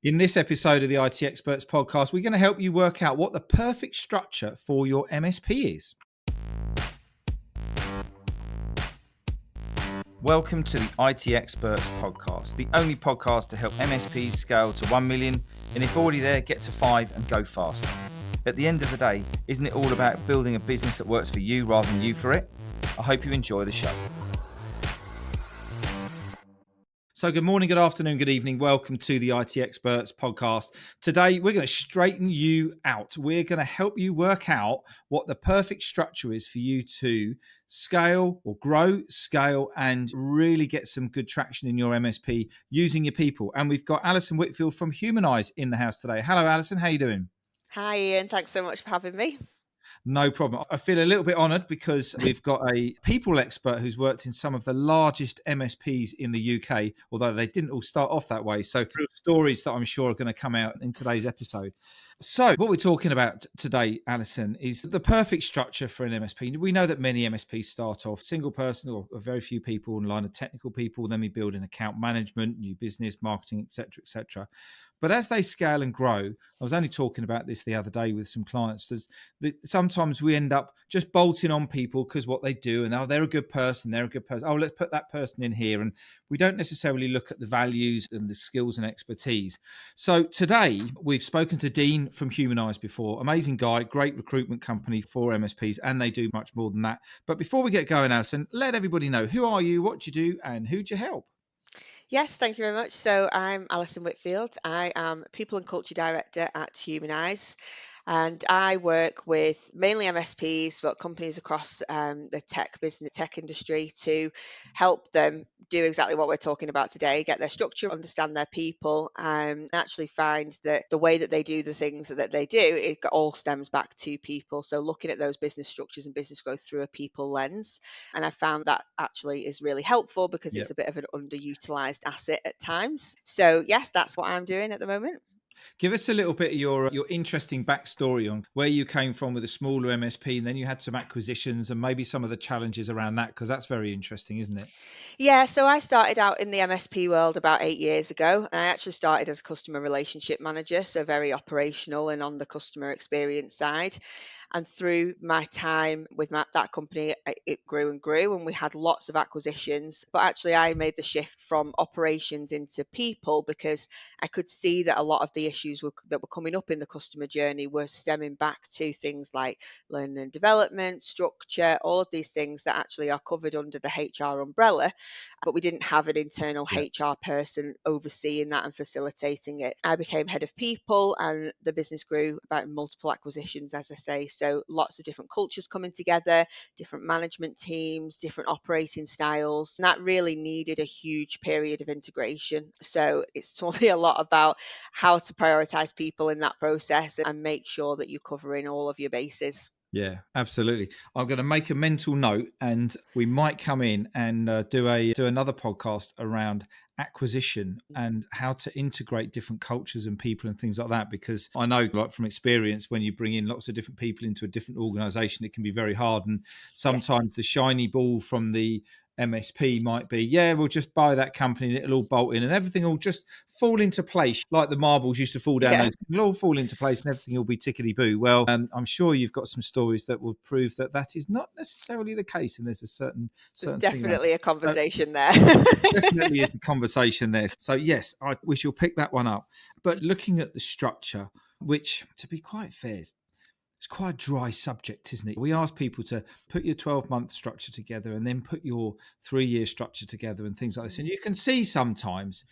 In this episode of the IT Experts podcast, we're going to help you work out what the perfect structure for your MSP is. Welcome to the IT Experts podcast, the only podcast to help MSPs scale to 1 million, and if already there, get to 5 and go faster. At the end of the day, isn't it all about building a business that works for you rather than you for it? I hope you enjoy the show. So good morning, good afternoon, good evening. Welcome to the IT Experts podcast. Today, we're going to straighten you out. We're going to help you work out what the perfect structure is for you to scale or grow, scale, and really get some good traction in your MSP using your people. And we've got Alison Whitfield from Humnize in the house today. Hello, Alison. How are you doing? Hi, Ian. Thanks so much for having me. No problem. I feel a little bit honoured because we've got a people expert who's worked in some of the largest MSPs in the UK, although they didn't all start off that way. So stories that I'm sure are going to come out in today's episode. So what we're talking about today, Alison, is the perfect structure for an MSP. We know that many MSPs start off single person or very few people in line of technical people. Then we build in account management, new business, marketing, etc., etc. But as they scale and grow, I was only talking about this the other day with some clients. Sometimes we end up just bolting on people because what they do, and they're a good person, Oh, let's put that person in here. And we don't necessarily look at the values and the skills and expertise. So today we've spoken to Dean from Humnize before. Amazing guy, great recruitment company for MSPs, and they do much more than that. But before we get going, Alison, let everybody know, who are you, what do you do, and who do you help? Yes, thank you very much. So I'm Alison Whitfield. I am People and Culture Director at Humnize, and I work with mainly MSPs, but companies across the tech industry to help them do exactly what we're talking about today, get their structure, understand their people, and actually find that the way that they do the things that they do, it all stems back to people. So looking at those business structures and business growth through a people lens. And I found that actually is really helpful because Yep. it's a bit of an underutilized asset at times. So yes, that's what I'm doing at the moment. Give us a little bit of your interesting backstory on where you came from with a smaller MSP, and then you had some acquisitions and maybe some of the challenges around that, because that's very interesting, isn't it? Yeah, so I started out in the MSP world about 8 years ago, and I actually started as a customer relationship manager, so very operational and on the customer experience side. And through my time with that company, it grew and grew, and we had lots of acquisitions. But actually, I made the shift from operations into people because I could see that a lot of the issues that were coming up in the customer journey were stemming back to things like learning and development, structure, all of these things that actually are covered under the HR umbrella, but we didn't have an internal Yeah. HR person overseeing that and facilitating it. I became head of people, and the business grew about multiple acquisitions, as I say. So lots of different cultures coming together, different management teams, different operating styles. And that really needed a huge period of integration. So it's taught me a lot about how to prioritize people in that process and make sure that you're covering all of your bases. Yeah, absolutely. I'm going to make a mental note, and we might come in and do another podcast around acquisition and how to integrate different cultures and people and things like that. Because I know, like from experience, when you bring in lots of different people into a different organisation, it can be very hard. And Yes. sometimes the shiny ball from the MSP might be, yeah, we'll just buy that company and it'll all bolt in and everything will just fall into place like the marbles used to fall down Yeah. those. It'll all fall into place and everything will be tickety boo. Well, I'm sure you've got some stories that will prove that that is not necessarily the case, and there's a certain There's thing around. definitely a So conversation there. definitely is the conversation there. So yes, we shall pick that one up. But looking at the structure, which to be quite fair, it's quite a dry subject, isn't it? We ask people to put your 12-month structure together and then put your 3-year structure together and things like this. And you can see sometimes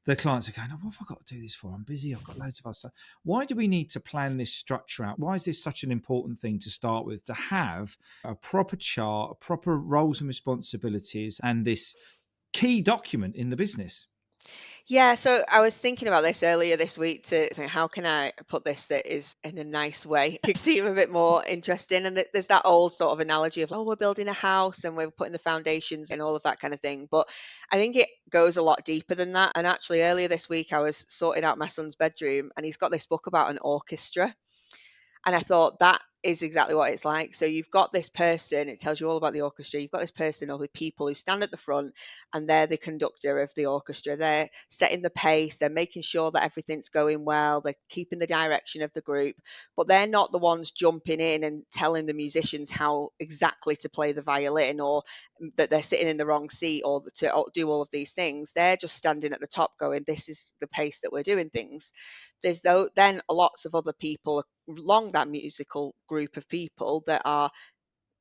the clients are going, oh, what have I got to do this for? I'm busy. I've got loads of other stuff. Why do we need to plan this structure out? Why is this such an important thing to start with, to have a proper chart, proper roles and responsibilities, and this key document in the business? Yeah, so I was thinking about this earlier this week to think, how can I put this that is in a nice way to seem a bit more interesting? And there's that old sort of analogy of, oh, we're building a house and we're putting the foundations and all of that kind of thing. But I think it goes a lot deeper than that. And actually, earlier this week, I was sorting out my son's bedroom, and he's got this book about an orchestra. And I thought that is exactly what it's like. So you've got this person, it tells you all about the orchestra. You've got this person or the people who stand at the front and they're the conductor of the orchestra. They're setting the pace, they're making sure that everything's going well, they're keeping the direction of the group, but they're not the ones jumping in and telling the musicians how exactly to play the violin, or that they're sitting in the wrong seat, or to do all of these things. They're just standing at the top going, this is the pace that we're doing things. There's then lots of other people along that musical group of people that are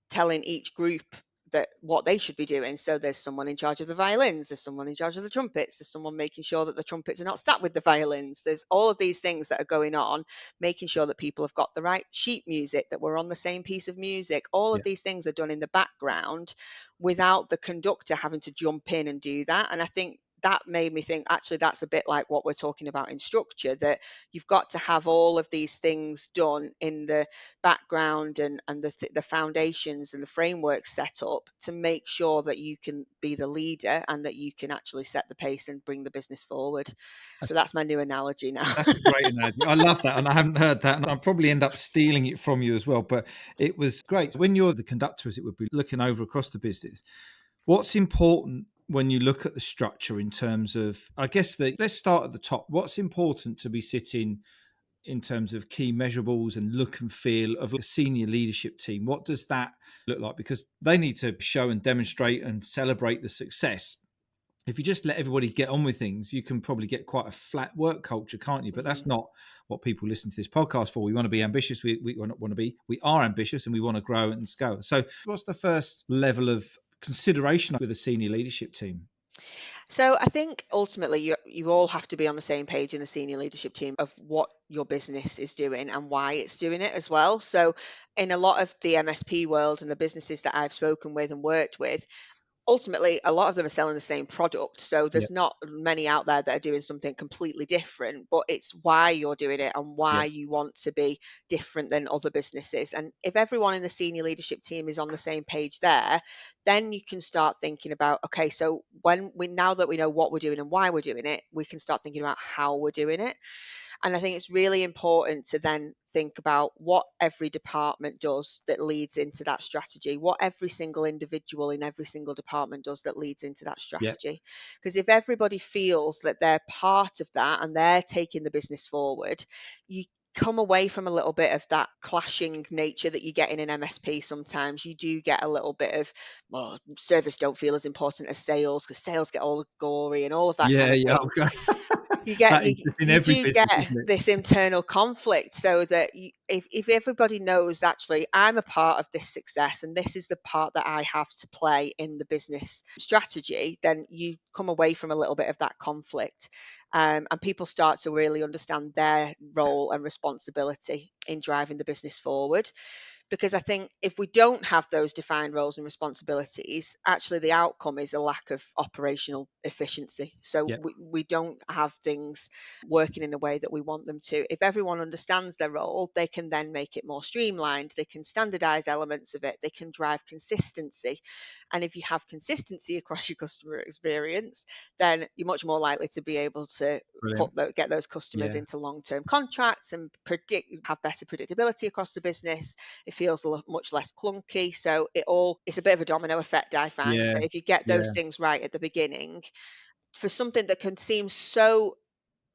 telling each group that what they should be doing. So there's someone in charge of the violins, there's someone in charge of the trumpets, there's someone making sure that the trumpets are not sat with the violins. There's all of these things that are going on, making sure that people have got the right sheet music, that we're on the same piece of music. All of Yeah, these things are done in the background without the conductor having to jump in and do that. And I think that made me think, actually that's a bit like what we're talking about in structure, that you've got to have all of these things done in the background, and the foundations and the framework set up to make sure that you can be the leader and that you can actually set the pace and bring the business forward. So that's my new analogy now. that's a great analogy. I love that, and I haven't heard that, and I'll probably end up stealing it from you as well. But it was great. When you're the conductor, as it would be, looking over across the business, what's important when you look at the structure in terms of, I guess, let's start at the top. What's important to be sitting in terms of key measurables and look and feel of a senior leadership team? What does that look like? Because they need to show and demonstrate and celebrate the success. If you just let everybody get on with things, you can probably get quite a flat work culture, can't you? But Mhm. that's not what people listen to this podcast for. We want to be ambitious. We are ambitious, and we want to grow and scale. So what's the first level of consideration with a senior leadership team? So I think ultimately you all have to be on the same page in the senior leadership team of what your business is doing and why it's doing it as well. So in a lot of the MSP world and the businesses that I've spoken with and worked with, ultimately a lot of them are selling the same product, so Yeah, there's not many out there that are doing something completely different, but it's why you're doing it and yeah, why you want to be different than other businesses. And if everyone in the senior leadership team is on the same page there, then you can start thinking about, okay, so when we now that we know what we're doing and why we're doing it, we can start thinking about how we're doing it. And I think it's really important to then think about what every department does that leads into that strategy, what every single individual in every single department does that leads into that yeah, strategy. Because if everybody feels that they're part of that and they're taking the business forward, you come away from a little bit of that clashing nature that you get in an MSP. Sometimes you do get a little bit of, well, service don't feel as important as sales because sales get all the glory and all of that kind yeah, of yeah. thing. Okay. You get That is you just in you every do business, get isn't it? this internal conflict, so that if everybody knows, actually I'm a part of this success and this is the part that I have to play in the business strategy, then you come away from a little bit of that conflict, and people start to really understand their role and responsibility in driving the business forward. Because I think if we don't have those defined roles and responsibilities, actually the outcome is a lack of operational efficiency. So Yeah, we don't have things working in a way that we want them to. If everyone understands their role, they can then make it more streamlined. They can standardize elements of it. They can drive consistency. And if you have consistency across your customer experience, then you're much more likely to be able to brilliant. get those customers Yeah, into long-term contracts and have better predictability across the business. It feels much less clunky. So it's a bit of a domino effect, I find, yeah, that if you get those yeah, things right at the beginning, for something that can seem so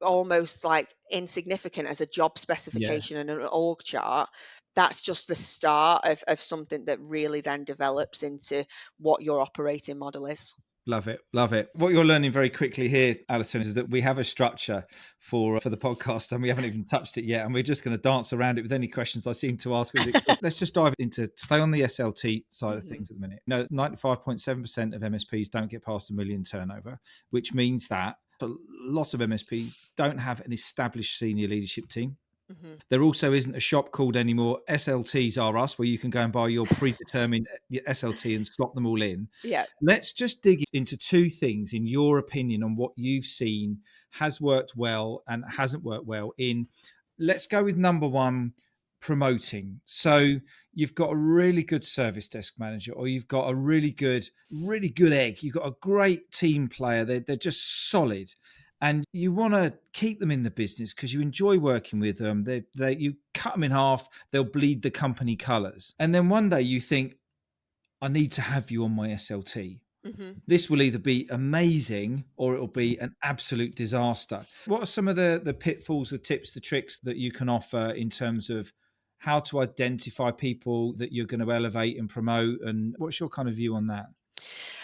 almost like insignificant as a job yeah. specification and an org chart, that's just the start of something that really then develops into what your operating model is. Love it, love it. What you're learning very quickly here, Alison, is that we have a structure for the podcast, and we haven't even touched it yet. And we're just going to dance around it with any questions I seem to ask. Let's just dive into stay on the SLT side of Mhm. things at the minute. No, 95.7% of MSPs don't get past a million turnover, which means that a lot of MSPs don't have an established senior leadership team. Mhm. There also isn't a shop called anymore SLTs Are Us, where you can go and buy your predetermined SLT and slot them all in. Yeah. Let's just dig into two things, in your opinion, on what you've seen has worked well and hasn't worked well. Let's go with number one, promoting. So you've got a really good service desk manager, or you've got a really good egg. You've got a great team player. They're just solid, and you want to keep them in the business because you enjoy working with them. You cut them in half, they'll bleed the company colours. And then one day you think, I need to have you on my SLT. This will either be amazing or it'll be an absolute disaster. What are some of the pitfalls, the tips, the tricks that you can offer in terms of how to identify people that you're going to elevate and promote? And what's your kind of view on that?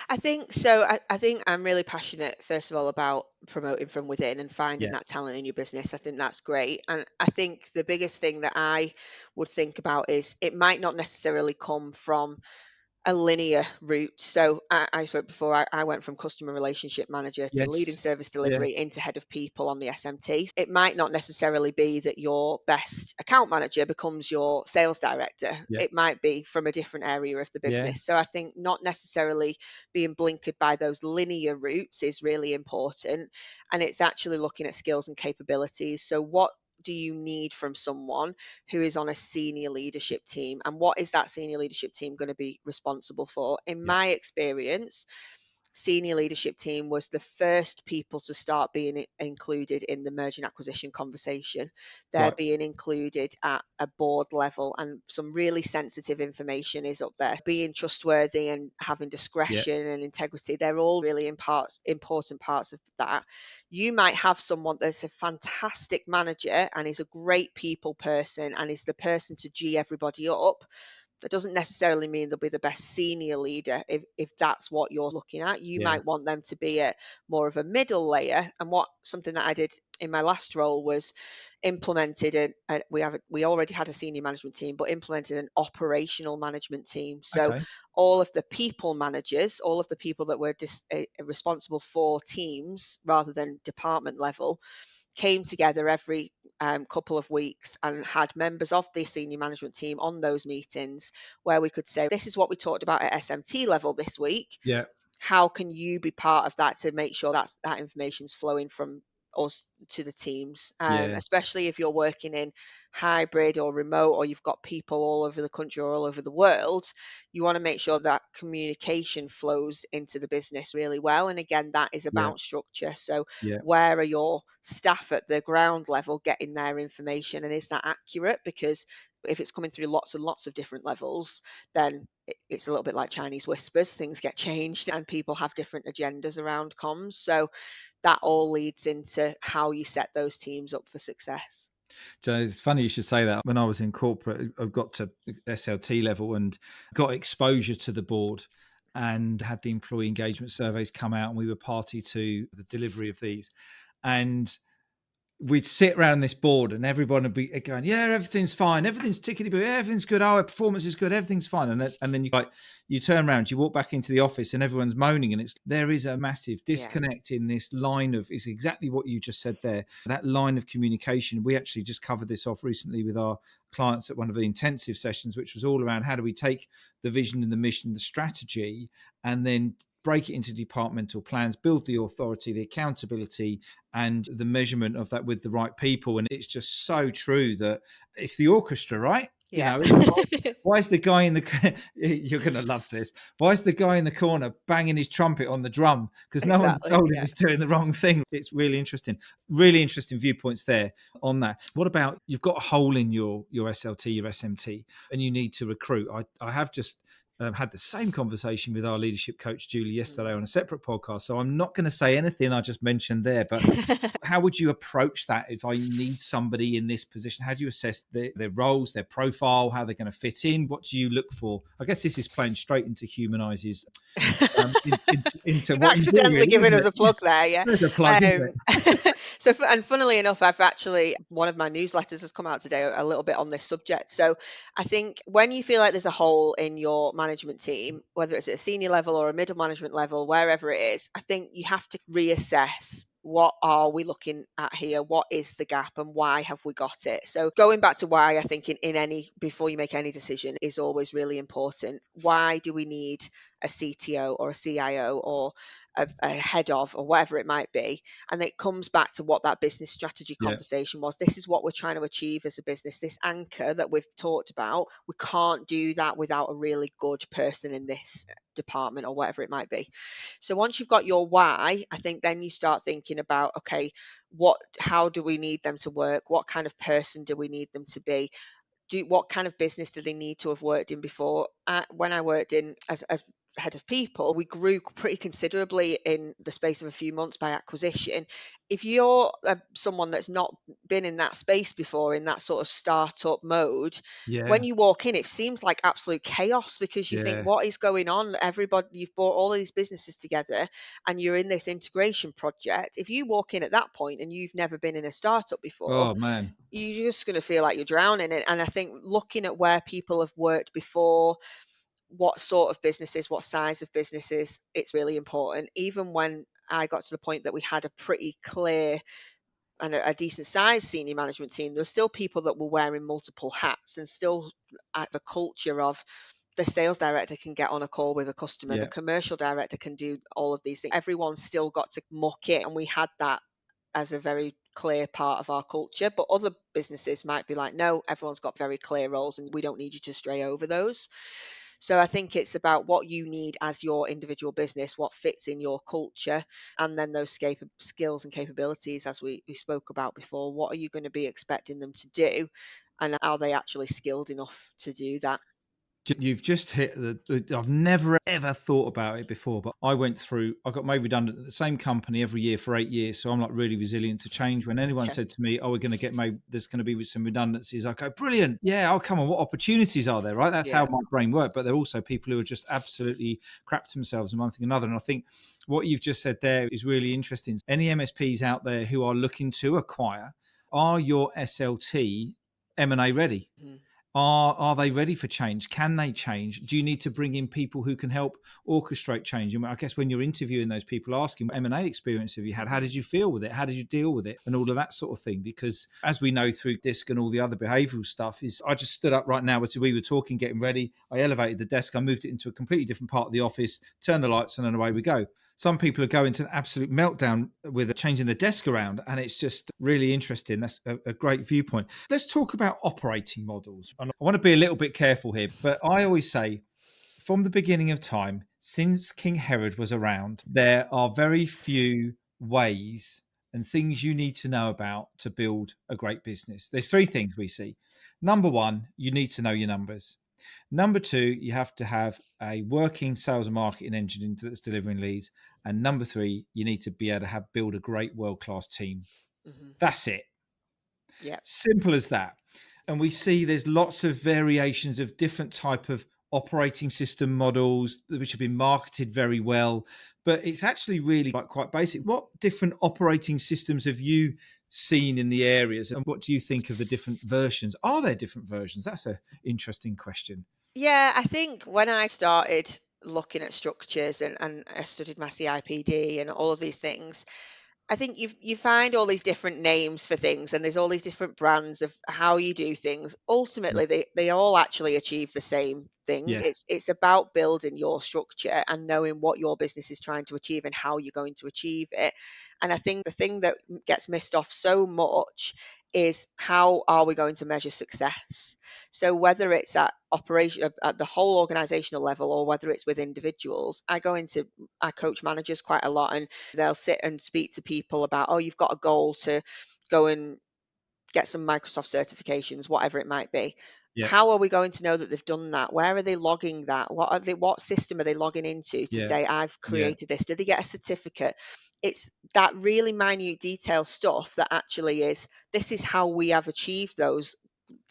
I think so. I think I'm really passionate, first of all, about promoting from within and finding Yeah. that talent in your business. I think that's great. And I think the biggest thing that I would think about is it might not necessarily come from a linear route. So I spoke before, I went from customer relationship manager to leading Yes. service Yeah. delivery into head of people on the SMT. It might not necessarily be that your best account manager becomes your sales director. Yeah. It might be from a different area of the Yeah. business. So I think not necessarily being blinkered by those linear routes is really important. And it's actually looking at skills and capabilities. So what do you need from someone who is on a senior leadership team, and what is that senior leadership team going to be responsible for? In Yeah. my experience, senior leadership team was the first people to start being included in the merger and acquisition conversation. They're Right. being included at a board level, and some really sensitive information is up there. Being trustworthy and having Yeah. discretion and integrity, they're all really important parts of that. You might have someone that's a fantastic manager and is a great people person and is the person to G everybody up. That doesn't necessarily mean they'll be the best senior leader if that's what you're looking at. You Yeah. might want them to be at more of a middle layer. And what something that I did in my last role was implemented we already had a senior management team, but implemented an operational management team. So Okay. all of the people managers, all of the people that were responsible for teams rather than department level, came together every couple of weeks and had members of the senior management team on those meetings where we could say, this is what we talked about at SMT level this week. Yeah. How can you be part of that to make sure that information is flowing from us to the teams, Yeah. especially if you're working in hybrid or remote, or you've got people all over the country or all over the world. You want to make sure that communication flows into the business really well, and again, that is Yeah. about structure. So Yeah. where are your staff at the ground level getting their information, and is that accurate? Because if it's coming through lots and lots of different levels, then it's a little bit like Chinese whispers. Things get changed and people have different agendas around comms. So that all leads into how you set those teams up for success. So it's funny you should say that. When I was in corporate, I got to SLT level and got exposure to the board and had the employee engagement surveys come out, and we were party to the delivery of these. And we'd sit around this board and everyone would be going, yeah, everything's fine. Everything's tickety boo. Everything's good. Our performance is good. Everything's fine. And then you turn around, you walk back into the office and everyone's moaning. And there is a massive Yeah. disconnect in this line of, it's exactly what you just said there. That line of communication. We actually just covered this off recently with our clients at one of the intensive sessions, which was all around how do we take the vision and the mission, the strategy, and then break it into departmental plans, build the authority, the accountability, and the measurement of that with the right people. And it's just so true that it's the orchestra, right? You Yeah. know, why is the guy in the you're going to love this, why is the guy in the corner banging his trumpet on the drum? Because no one's Exactly. told him Yeah. he's doing the wrong thing. It's really interesting viewpoints there on that. What about, you've got a hole in your SLT, your SMT, and you need to recruit? I have just had the same conversation with our leadership coach Julie yesterday on a separate podcast, so I'm not going to say anything I just mentioned there. But how would you approach that if I need somebody in this position? How do you assess their roles, their profile, how they're going to fit in? What do you look for? I guess this is playing straight into Humnize's into You've what you do, accidentally really, given isn't us it? a plug there, yeah. There's a plug, isn't it? And funnily enough, I've actually, one of my newsletters has come out today a little bit on this subject. So I think when you feel like there's a hole in your management team, whether it's at a senior level or a middle management level, wherever it is, I think you have to reassess, what are we looking at here? What is the gap and why have we got it? So going back to why, I think in any, before you make any decision, is always really important. Why do we need a CTO or a CIO or a head of or whatever it might be. And it comes back to what that business strategy Yeah. conversation was. This is what we're trying to achieve as a business, this anchor that we've talked about. We can't do that without a really good person in this department or whatever it might be. So once you've got your why, I think then you start thinking about, okay, how do we need them to work? What kind of person do we need them to be? What kind of business do they need to have worked in before? When I worked in as a head of people, we grew pretty considerably in the space of a few months by acquisition. If you're someone that's not been in that space before, in that sort of startup mode, when Yeah. you walk in, it seems like absolute chaos because you think, Yeah. what is going on? Everybody, you've brought all of these businesses together and you're in this integration project. If you walk in at that point and you've never been in a startup before, Oh man. you're just going to feel like you're drowning in it. And I think looking at where people have worked before, what sort of businesses, what size of businesses, it's really important. Even when I got to the point that we had a pretty clear and a decent sized senior management team, there were still people that were wearing multiple hats and still at the culture of the sales director can get on a call with a customer, the Yeah. commercial director can do all of these things. Everyone's still got to muck it. And we had that as a very clear part of our culture. But other businesses might be like, no, everyone's got very clear roles and we don't need you to stray over those. So I think it's about what you need as your individual business, what fits in your culture, and then those skills and capabilities, as we spoke about before. What are you going to be expecting them to do? And are they actually skilled enough to do that? You've just hit I've never ever thought about it before, but I got made redundant at the same company every year for 8 years. So I'm like really resilient to change. When anyone Okay. said to me, oh, we're going to get made, there's going to be some redundancies, I go, brilliant. Yeah, oh, come on. What opportunities are there? Right. That's how Yeah. my brain works. But there are also people who are just absolutely crap themselves and one thing or another. And I think what you've just said there is really interesting. Any MSPs out there who are looking to acquire, are your SLT M&A ready? Mhm. Are they ready for change? Can they change? Do you need to bring in people who can help orchestrate change? And I guess when you're interviewing those people, asking what M&A experience have you had? How Mhm. did you feel with it? How did you deal with it? And all of that sort of thing. Because as we know through DISC and all the other behavioral stuff, is I just stood up right now as we were talking, getting ready. I elevated the desk. I moved it into a completely different part of the office, turned the lights on, and away we go. Some people are going to an absolute meltdown with changing the desk around, and it's just really interesting. That's a great viewpoint. Let's talk about operating models. And I want to be a little bit careful here, but I always say from the beginning of time, since King Herod was around, there are very few ways and things you need to know about to build a great business. There's three things we see. Number one, you need to know your numbers. Number two, you have to have a working sales and marketing engine that's delivering leads. And number three, you need to be able to build a great world-class team. Mhm. That's it. Yeah. Simple as that. And we see there's lots of variations of different type of operating system models which have been marketed very well, but it's actually really quite basic. What different operating systems have you seen in the areas, and what do you think of the different versions? Are there different versions? That's an interesting question. Yeah, I think when I started looking at structures and I studied my CIPD and all of these things, I think you find all these different names for things, and there's all these different brands of how you do things. Yeah, Ultimately, they all actually achieve the same thing. yeah, It's about building your structure and knowing what your business is trying to achieve and how you're going to achieve it. And I think the thing that gets missed off so much is how are we going to measure success? So whether it's at operation at the whole organizational level or whether it's with individuals, I coach managers quite a lot, and they'll sit and speak to people about, oh, you've got a goal to go and get some Microsoft certifications, whatever it might be. yeah, How are we going to know that they've done that? Where are they logging that? What system are they logging into to yeah, say I've yeah, created this? Do they get a certificate? It's that really minute detail stuff that actually is, this is how we have achieved those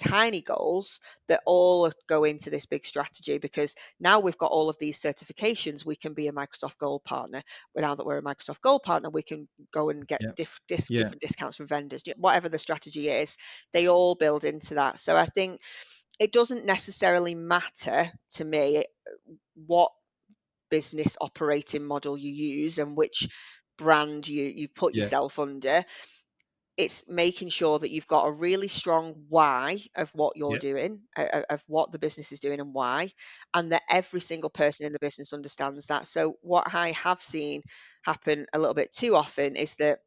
tiny goals that all go into this big strategy, because now we've got all of these certifications, we can be a Microsoft Gold partner. But now that we're a Microsoft Gold partner, we can go and get yeah, yeah, different discounts from vendors. Whatever the strategy is, they all build into that. So I think it doesn't necessarily matter to me what business operating model you use and which brand you put yeah, yourself under. it's making sure that you've got a really strong why of what you're Yeah. doing, of what the business is doing and why, and that every single person in the business understands that. So what I have seen happen a little bit too often is that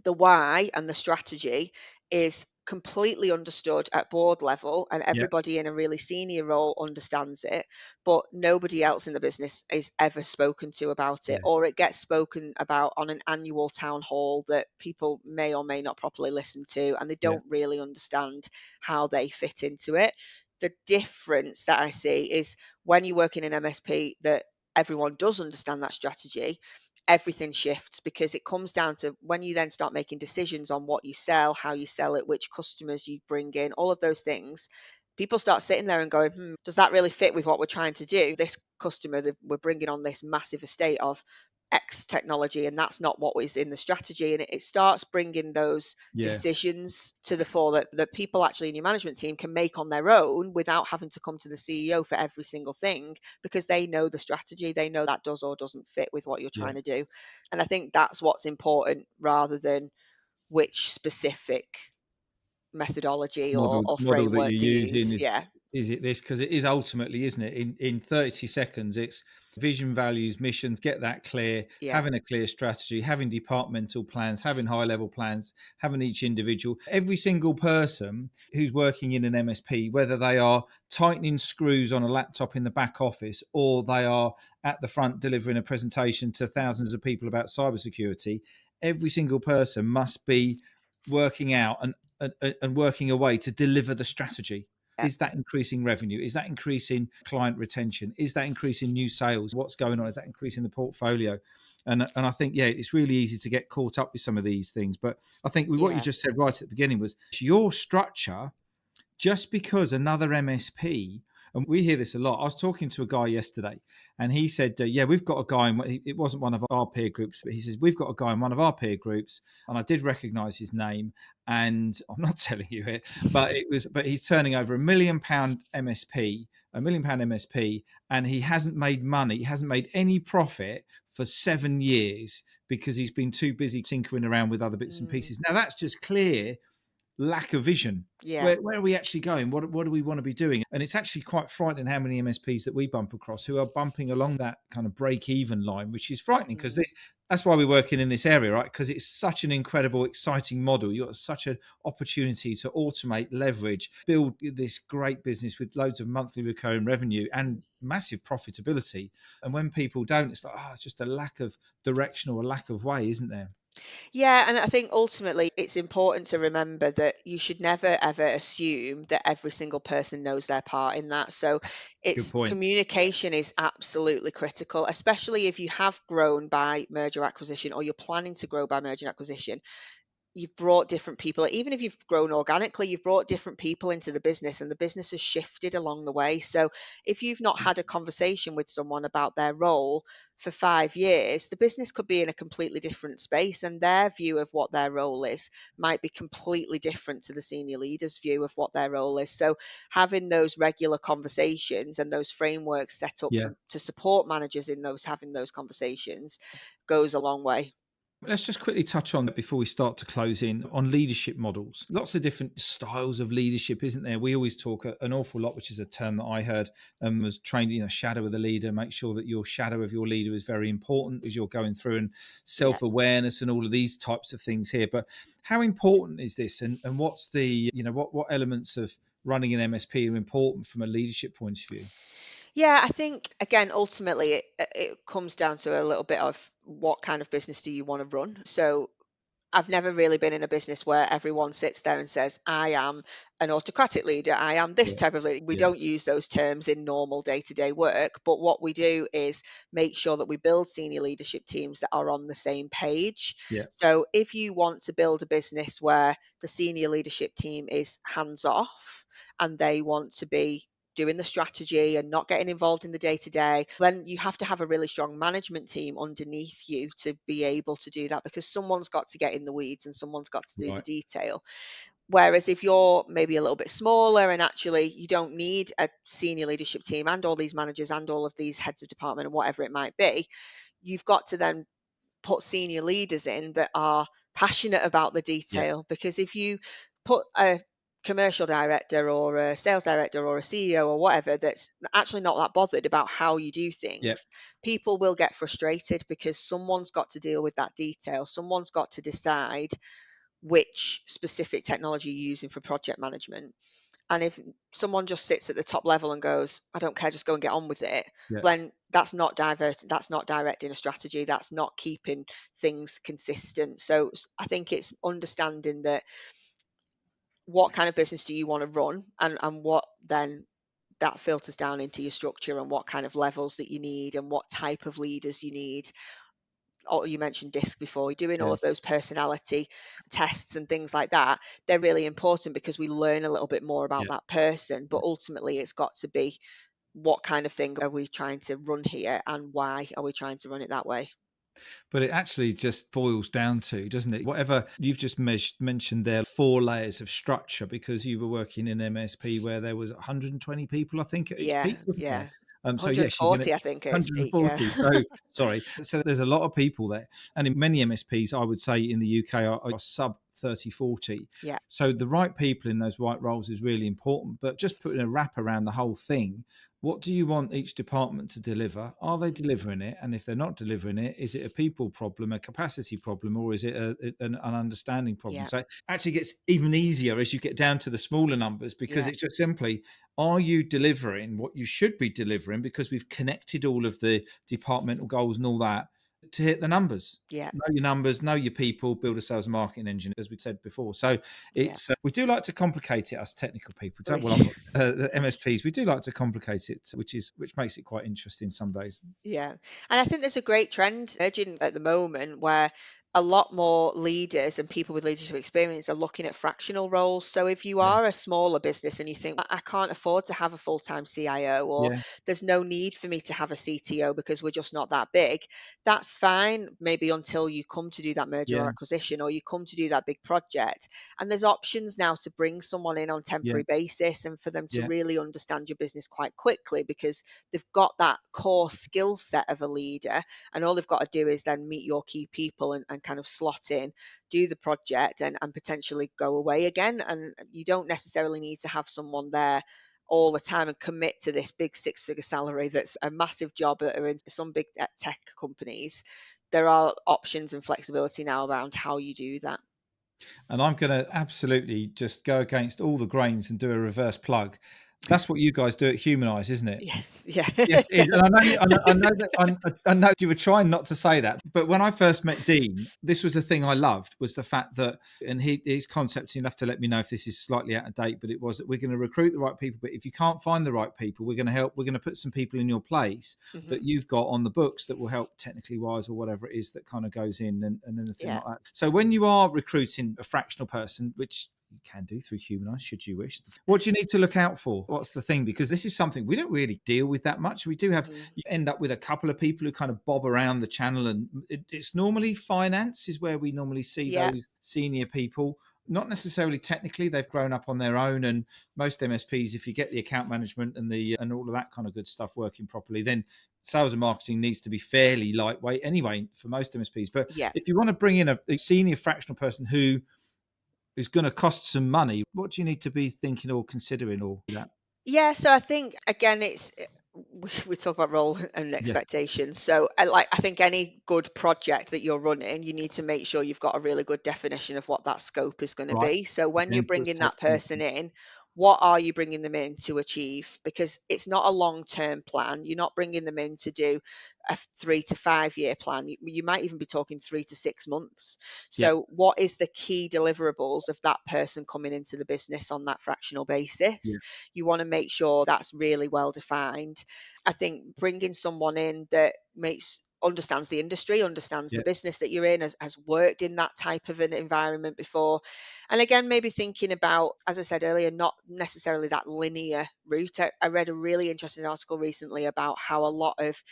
the why and the strategy is completely understood at board level, and Yeah. everybody in a really senior role understands it, but nobody else in the business is ever spoken to about it, Yeah. or it gets spoken about on an annual town hall that people may or may not properly listen to, and they Yeah. don't really understand how they fit into it. The difference that I see is when you work in an MSP that everyone does understand that strategy, everything shifts, because it comes down to when you then start making decisions on what you sell, how you sell it, which customers you bring in, all of those things. People start sitting there and going, does that really fit with what we're trying to do? This customer that we're bringing on this massive estate of X technology, and that's not what was in the strategy. And it starts bringing those Yeah. decisions to the fore that people actually in your management team can make on their own without having to come to the CEO for every single thing, because they know the strategy, they know that does or doesn't fit with what you're Yeah. trying to do. And I think that's what's important, rather than which specific methodology or Model that framework you're to using use. Yeah, is it this? Because it is ultimately, isn't it? In 30 seconds, it's vision, values, missions, get that clear, yeah, having a clear strategy, having departmental plans, having high level plans, having each individual, every single person who's working in an MSP, whether they are tightening screws on a laptop in the back office or they are at the front delivering a presentation to thousands of people about cybersecurity, every single person must be working out and working away to deliver the strategy. yeah, Is that increasing revenue? Is that increasing client retention? Is that increasing new sales? What's going on? Is that increasing the portfolio? And I think, yeah, it's really easy to get caught up with some of these things. But I think with what you yeah, just said right at the beginning was your structure, just because another MSP, and we hear this a lot. I was talking to a guy yesterday, and he said, "Yeah, we've got a guy. It wasn't one of our peer groups, but he says we've got a guy in one of our peer groups, and I did recognise his name. And I'm not telling you it, but it was. But he's turning over £1 million MSP, £1 million MSP, and he hasn't made money. He hasn't made any profit for 7 years because he's been too busy tinkering around with other bits and mm, pieces. Now that's just clear lack of vision. yeah, Where are we actually going? What do we want to be doing? And it's actually quite frightening how many MSPs that we bump across who are bumping along that kind of break-even line, which is frightening because mm, that's why we're working in this area, right? Because it's such an incredible, exciting model. You've got such an opportunity to automate, leverage, build this great business with loads of monthly recurring revenue mm. and massive profitability. And when people don't, it's like, it's just a lack of direction or a lack of way, isn't there? Yeah, and I think ultimately it's important to remember that you should never ever assume that every single person knows their part in that. So Good it's point. communication is absolutely critical, especially if you have grown by merger acquisition or you're planning to grow by merger acquisition. You've brought different people, even if you've grown organically, you've brought different people into the business, and the business has shifted along the way. So if you've not had a conversation with someone about their role for 5 years, the business could be in a completely different space, and their view of what their role is might be completely different to the senior leader's view of what their role is. So having those regular conversations and those frameworks set up Yeah. for, to support managers in those having those conversations goes a long way. Let's just quickly touch on that before we start to close in on leadership models. Lots of different styles of leadership, isn't there? We always talk an awful lot, which is a term that I heard and was trained in, shadow of the leader. Make sure that your shadow of your leader is very important as you're going through, and Yeah. self-awareness and all of these types of things here. But how important is this? And what's the, what elements of running an MSP are important from a leadership point of view? Yeah, I think again, ultimately, it comes down to a little bit of what kind of business do you want to run. So I've never really been in a business where everyone sits there and says, I am an autocratic leader. I am this Yeah. type of leader. We Yeah. don't use those terms in normal day to day work. But what we do is make sure that we build senior leadership teams that are on the same page. Yeah. So if you want to build a business where the senior leadership team is hands off and they want to be doing the strategy and not getting involved in the day to day, then you have to have a really strong management team underneath you to be able to do that, because someone's got to get in the weeds and someone's got to do the Right. detail. Whereas if you're maybe a little bit smaller and actually you don't need a senior leadership team and all these managers and all of these heads of department and whatever it might be, you've got to then put senior leaders in that are passionate about the Yeah. detail, because if you put a commercial director or a sales director or a CEO or whatever that's actually not that bothered about how you do Yeah. things, people will get frustrated because someone's got to deal with that detail. Someone's got to decide which specific technology you're using for project management. And if someone just sits at the top level and goes, I don't care, just go and get on with it, Yeah. then that's not directing a strategy, that's not keeping things consistent. So I think it's understanding that what kind of business do you want to run, and what then that filters down into your structure, and what kind of levels that you need and what type of leaders you need. Or you mentioned DISC before, doing all Yeah. of those personality tests and things like that. They're really important because we learn a little bit more about Yeah. that person, but Yeah. ultimately it's got to be, what kind of thing are we trying to run here, and why are we trying to run it that way? But it actually just boils down to, doesn't it? Whatever you've just mentioned there, 4 layers of structure, because you were working in MSP where there was 120 people, I think, at its Yeah, peak, wasn't there? yeah. So yes, you're going to 140, I think, at its peak. Yeah. 140. So sorry. So there's a lot of people there, and in many MSPs, I would say in the UK are sub 30, 40. Yeah, So the right people in those right roles is really important. But just putting a wrap around the whole thing, what do you want each department to deliver? Are they delivering it? And if they're not delivering it, is it a people problem, a capacity problem, or is it an understanding problem? yeah, So it actually gets even easier as you get down to the smaller numbers, because yeah, it's just simply, are you delivering what you should be delivering? Because we've connected all of the departmental goals and all that to hit the numbers. yeah, Know your numbers, know your people, build a sales and marketing engine, as we said before. So yeah. it's we do like to complicate it, us technical people, don't? We Well, I'm not. The MSPs, we do like to complicate it, which makes it quite interesting some days. Yeah. And I think there's a great trend emerging at the moment where a lot more leaders and people with leadership experience are looking at fractional roles. So if you Yeah, are a smaller business and you think, I can't afford to have a full-time CIO, or yeah, there's no need for me to have a CTO because we're just not that big, that's fine, maybe until you come to do that merger or yeah, acquisition, or you come to do that big project. And there's options now to bring someone in on yeah, temporary basis and for them to yeah. really understand your business quite quickly, because they've got that core skill set of a leader, and all they've got to do is then meet your key people, and kind of slot in, do the project, and potentially go away again. And you don't necessarily need to have someone there all the time and commit to this big six-figure salary that's a massive job that are in some big tech companies. There are options and flexibility now around how you do that. And I'm going to absolutely just go against all the grains and do a reverse plug. That's what you guys do at Humanize, isn't it? Yes, yeah. Yes, it is. And I know you. I know that. I know you were trying not to say that, but when I first met Dean, this was the thing I loved, was the fact that, and his concept. You'll have to let me know if this is slightly out of date, but it was that we're going to recruit the right people. But if you can't find the right people, we're going to help. We're going to put some people in your place Hmm. that you've got on the books that will help technically wise or whatever it is that kind of goes in, and then the thing Yeah. like that. So when you are recruiting a fractional person, which you can do through Humanize should you wish. What do you need to look out for? What's the thing? Because this is something we don't really deal with that much. We do have, Mhm. you end up with a couple of people who kind of bob around the channel, and it's normally finance is where we normally see Yeah. those senior people. Not necessarily technically, they've grown up on their own, and most MSPs, if you get the account management and all of that kind of good stuff working properly, then sales and marketing needs to be fairly lightweight anyway for most MSPs. But Yeah. if you want to bring in a senior fractional person who is going to cost some money, what do you need to be thinking or considering or that? Yeah, so I think again, we talk about role and Yeah. expectations. So I think any good project that you're running, you need to make sure you've got a really good definition of what that scope is going to Right. be. So when you're Okay. Good bringing stuff. that Yeah. person in, what are you bringing them in to achieve? Because it's not a long-term plan. You're not bringing them in to do a 3 to 5 year plan. You might even be talking 3 to 6 months. Yeah. So what is the key deliverables of that person coming into the business on that fractional basis? Yeah. You want to make sure that's really well defined. I think bringing someone in that makes understands the industry, understands Yeah. the business that you're in, has worked in that type of an environment before. And again, maybe thinking about, as I said earlier, not necessarily that linear route. I read a really interesting article recently about how a lot of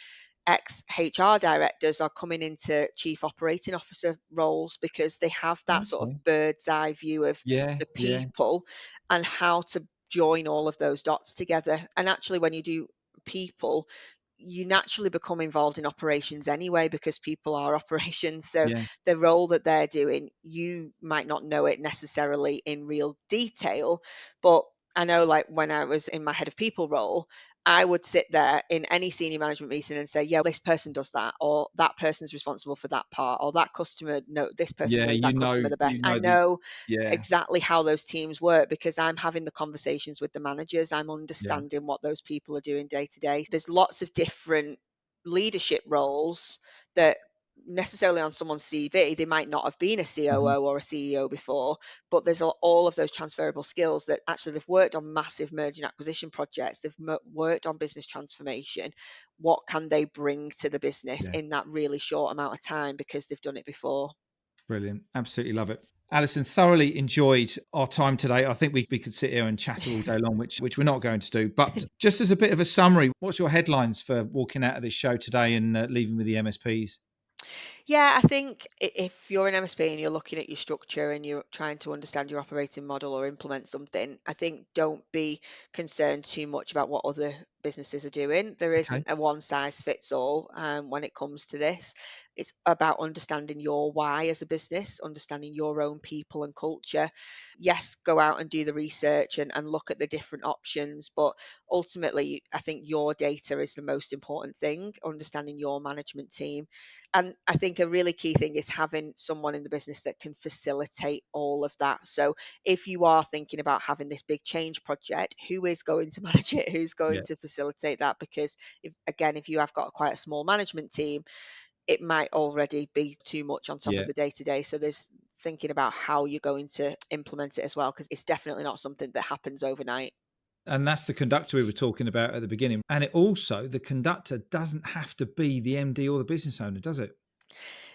ex HR directors are coming into chief operating officer roles because they have that sort of Okay. bird's eye view of Yeah. the Yeah. people and how to join all of those dots together. And actually, when you do people, you naturally become involved in operations anyway because people are operations. So Yeah. the role that they're doing, you might not know it necessarily in real detail, but I know, like, when I was in my head of people role, I would sit there in any senior management meeting and say, yeah, this person does that, or that person's responsible for that part, or that customer, no, this person Yeah. knows that customer the best. I know Yeah. exactly how those teams work because I'm having the conversations with the managers. I'm Yeah. understanding what those people are doing day to day. There's lots of different leadership roles that necessarily on someone's CV, they might not have been a Mhm. COO or a CEO before, but there's all of those transferable skills that actually they've worked on massive merger and acquisition projects, they've worked on business transformation. What can they bring to the business Yeah. in that really short amount of time because they've done it before? Brilliant. Absolutely love it. Alison, thoroughly enjoyed our time today. I think we could sit here and chatter all day long, which we're not going to do. But just as a bit of a summary, what's your headlines for walking out of this show today and leaving with the MSPs? Yeah, I think if you're an MSP and you're looking at your structure and you're trying to understand your operating model or implement something, I think don't be concerned too much about what other businesses are doing. There Okay. isn't a one size fits all when it comes to this. It's about understanding your why as a business, understanding your own people and culture. Yes, go out and do the research and look at the different options, but ultimately, I think your data is the most important thing, understanding your management team. And I think a really key thing is having someone in the business that can facilitate all of that. So if you are thinking about having this big change project, who is going to manage it? Who's going Yeah. to facilitate that? Because if you have got quite a small management team, it might already be too much on top Yeah. of the day to day. So there's thinking about how you're going to implement it as well, because it's definitely not something that happens overnight. And that's the conductor we were talking about at the beginning. And it also, the conductor doesn't have to be the MD or the business owner, does it?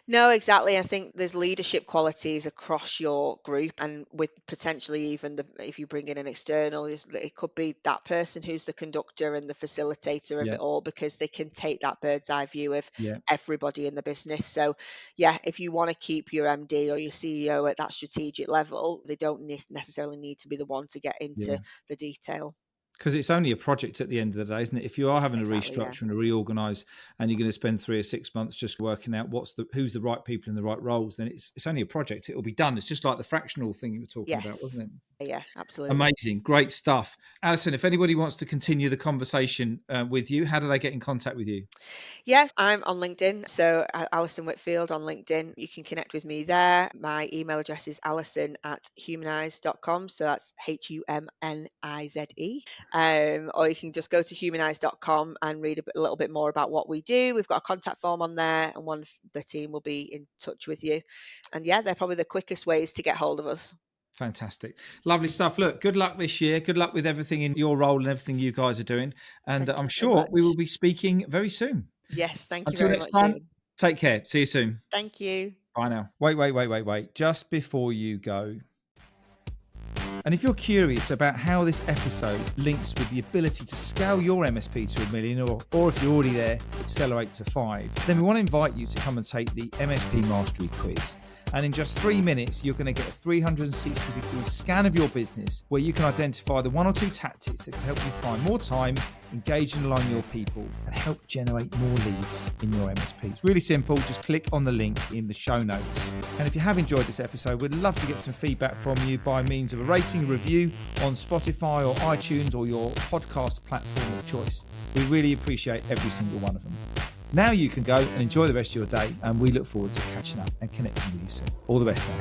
No, exactly. I think there's leadership qualities across your group, and with potentially even if you bring in an external, it could be that person who's the conductor and the facilitator of Yeah. it all because they can take that bird's eye view of Yeah. everybody in the business. So, yeah, if you want to keep your MD or your CEO at that strategic level, they don't necessarily need to be the one to get into Yeah. the detail. Because it's only a project at the end of the day, isn't it? If you are having a Exactly. Yeah. restructure and a reorganise, and you're going to spend 3 or 6 months just working out who's the right people in the right roles, then it's only a project. It will be done. It's just like the fractional thing you were talking about, Yes. wasn't it? Yeah. Absolutely. Amazing, great stuff, Alison. If anybody wants to continue the conversation with you, how do they get in contact with you? Yes, I'm on LinkedIn. So Alison Whitfield on LinkedIn. You can connect with me there. My email address is alison@humnize.com. So that's HUMNIZE. Or you can just go to humanize.com and read a little bit more about what we do. We've got a contact form on there, and one of the team will be in touch with you. And yeah, they're probably the quickest ways to get hold of us. Fantastic. Lovely stuff. Look, good luck this year. Good luck with everything in your role and everything you guys are doing. And Thank I'm you so sure we will much. be speaking very soon. Yes, thank you Until very next much, time, Ian. take care. See you soon. Thank you. Bye now. Wait. Just before you go. And if you're curious about how this episode links with the ability to scale your MSP to $1 million, or if you're already there, accelerate to 5, then we want to invite you to come and take the MSP Mastery Quiz. And in just 3 minutes, you're going to get a 360-degree scan of your business where you can identify the 1 or 2 tactics that can help you find more time, engage and align your people, and help generate more leads in your MSP. It's really simple. Just click on the link in the show notes. And if you have enjoyed this episode, we'd love to get some feedback from you by means of a rating, review on Spotify or iTunes or your podcast platform of choice. We really appreciate every single one of them. Now you can go and enjoy the rest of your day, and we look forward to catching up and connecting with you soon. All the best now.